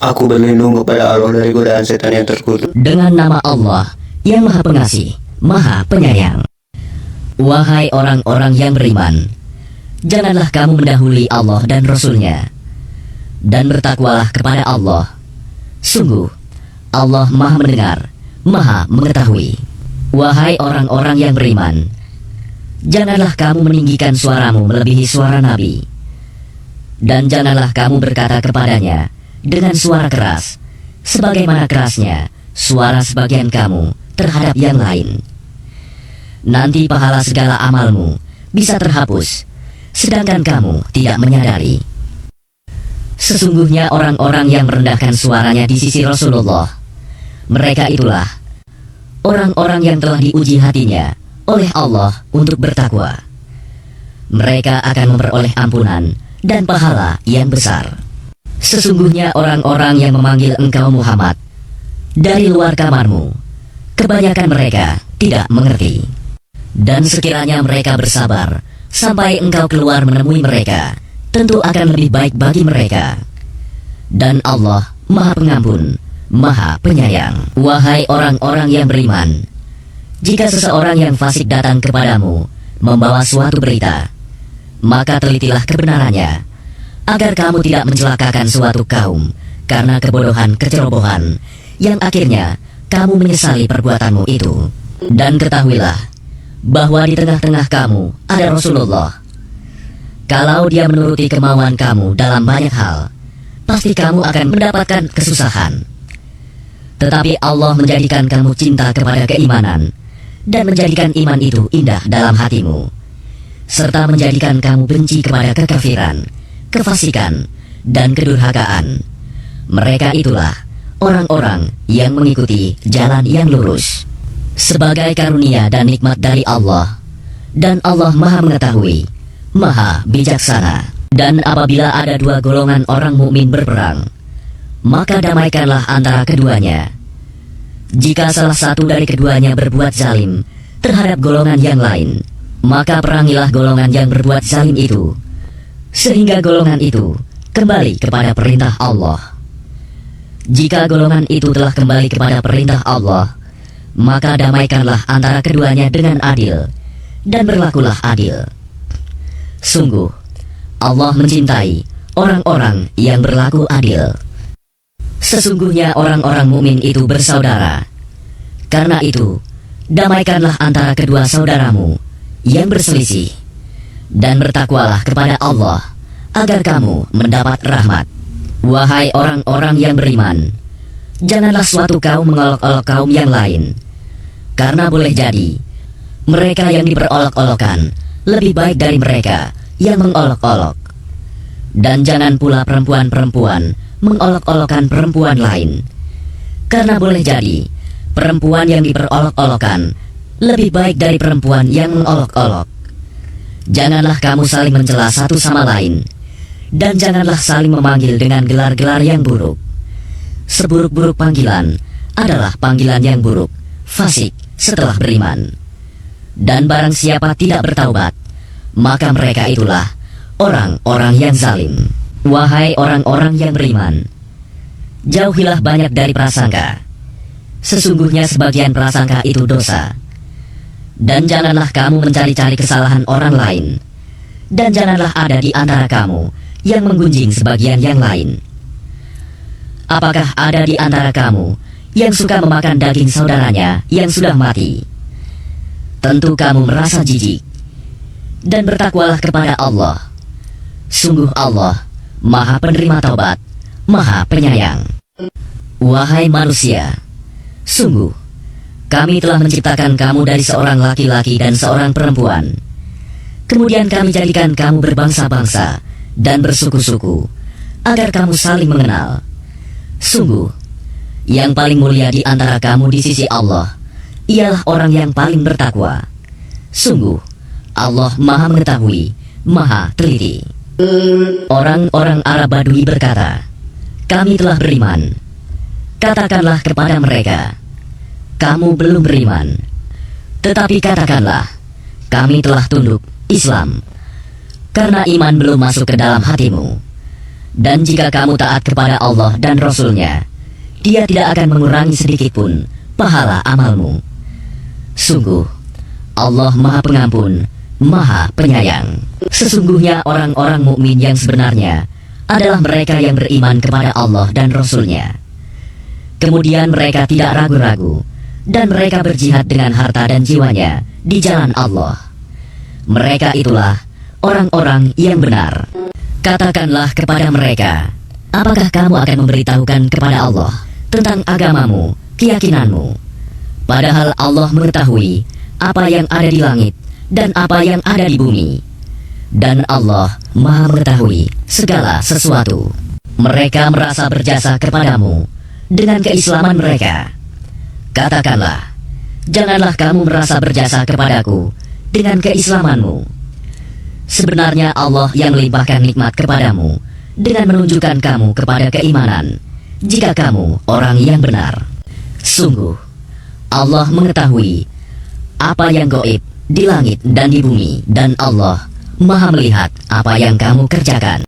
Aku berlindung kepada Allah dari godaan setan yang terkutuk. Dengan nama Allah yang Maha Pengasih, Maha Penyayang. Wahai orang-orang yang beriman, janganlah kamu mendahului Allah dan Rasul-Nya, dan bertakwalah kepada Allah. Sungguh, Allah Maha Mendengar, Maha Mengetahui. Wahai orang-orang yang beriman, janganlah kamu meninggikan suaramu melebihi suara Nabi, dan janganlah kamu berkata kepadanya dengan suara keras, sebagaimana kerasnya suara sebagian kamu terhadap yang lain. Nanti pahala segala amalmu bisa terhapus, sedangkan kamu tidak menyadari. Sesungguhnya orang-orang yang merendahkan suaranya di sisi Rasulullah, mereka itulah orang-orang yang telah diuji hatinya oleh Allah untuk bertakwa. Mereka akan memperoleh ampunan dan pahala yang besar. Sesungguhnya orang-orang yang memanggil engkau Muhammad dari luar kamarmu, kebanyakan mereka tidak mengerti. Dan sekiranya mereka bersabar sampai engkau keluar menemui mereka, tentu akan lebih baik bagi mereka. Dan Allah Maha Pengampun, Maha Penyayang. Wahai orang-orang yang beriman, jika seseorang yang fasik datang kepadamu membawa suatu berita, maka telitilah kebenarannya, agar kamu tidak mencelakakan suatu kaum karena kebodohan kecerobohan, yang akhirnya kamu menyesali perbuatanmu itu. Dan ketahuilah bahwa di tengah-tengah kamu ada Rasulullah. Kalau dia menuruti kemauan kamu dalam banyak hal, pasti kamu akan mendapatkan kesusahan. Tetapi Allah menjadikan kamu cinta kepada keimanan, dan menjadikan iman itu indah dalam hatimu, serta menjadikan kamu benci kepada kekafiran, kefasikan, dan kedurhakaan. Mereka itulah orang-orang yang mengikuti jalan yang lurus. Sebagai karunia dan nikmat dari Allah, dan Allah Maha Mengetahui, Maha Bijaksana. Dan apabila ada dua golongan orang mukmin berperang, maka damaikanlah antara keduanya. Jika salah satu dari keduanya berbuat zalim terhadap golongan yang lain, maka perangilah golongan yang berbuat zalim itu, sehingga golongan itu kembali kepada perintah Allah. Jika golongan itu telah kembali kepada perintah Allah, maka damaikanlah antara keduanya dengan adil, dan berlakulah adil. Sungguh, Allah mencintai orang-orang yang berlaku adil. Sesungguhnya orang-orang mukmin itu bersaudara. Karena itu, damaikanlah antara kedua saudaramu yang berselisih, dan bertakwalah kepada Allah, agar kamu mendapat rahmat. Wahai orang-orang yang beriman, janganlah suatu kaum mengolok-olok kaum yang lain, karena boleh jadi mereka yang diperolok-olokkan lebih baik dari mereka yang mengolok-olok. Dan jangan pula perempuan-perempuan mengolok-olokkan perempuan lain, karena boleh jadi perempuan yang diperolok-olokkan lebih baik dari perempuan yang mengolok-olok. Janganlah kamu saling mencela satu sama lain, dan janganlah saling memanggil dengan gelar-gelar yang buruk. Seburuk-buruk panggilan adalah panggilan yang buruk, fasik setelah beriman. Dan barang siapa tidak bertaubat, maka mereka itulah orang-orang yang zalim. Wahai orang-orang yang beriman, jauhilah banyak dari prasangka. Sesungguhnya sebagian prasangka itu dosa. Dan janganlah kamu mencari-cari kesalahan orang lain, dan janganlah ada di antara kamu yang menggunjing sebagian yang lain. Apakah ada di antara kamu yang suka memakan daging saudaranya yang sudah mati? Tentu kamu merasa jijik. Dan bertakwalah kepada Allah. Sungguh Allah Maha Penerima Taubat, Maha Penyayang. Wahai manusia, sungguh kami telah menciptakan kamu dari seorang laki-laki dan seorang perempuan. Kemudian kami jadikan kamu berbangsa-bangsa dan bersuku-suku, agar kamu saling mengenal. Sungguh, yang paling mulia di antara kamu di sisi Allah ialah orang yang paling bertakwa. Sungguh, Allah Maha Mengetahui, Maha Teliti. Orang-orang Arab Badui berkata, kami telah beriman. Katakanlah kepada mereka, kamu belum beriman. Tetapi katakanlah, kami telah tunduk Islam, karena iman belum masuk ke dalam hatimu. Dan jika kamu taat kepada Allah dan Rasul-Nya, Dia tidak akan mengurangi sedikitpun pahala amalmu. Sungguh, Allah Maha Pengampun, Maha Penyayang. Sesungguhnya orang-orang mukmin yang sebenarnya adalah mereka yang beriman kepada Allah dan Rasul-Nya. Kemudian mereka tidak ragu-ragu, dan mereka berjihad dengan harta dan jiwanya di jalan Allah. Mereka itulah orang-orang yang benar. Katakanlah kepada mereka, apakah kamu akan memberitahukan kepada Allah tentang agamamu, keyakinanmu? Padahal Allah mengetahui apa yang ada di langit dan apa yang ada di bumi. Dan Allah Maha mengetahui segala sesuatu. Mereka merasa berjasa kepadamu dengan keislaman mereka. Katakanlah, janganlah kamu merasa berjasa kepadaku dengan keislamanmu. Sebenarnya Allah yang melimpahkan nikmat kepadamu dengan menunjukkan kamu kepada keimanan, jika kamu orang yang benar. Sungguh, Allah mengetahui apa yang gaib di langit dan di bumi, dan Allah Maha melihat apa yang kamu kerjakan.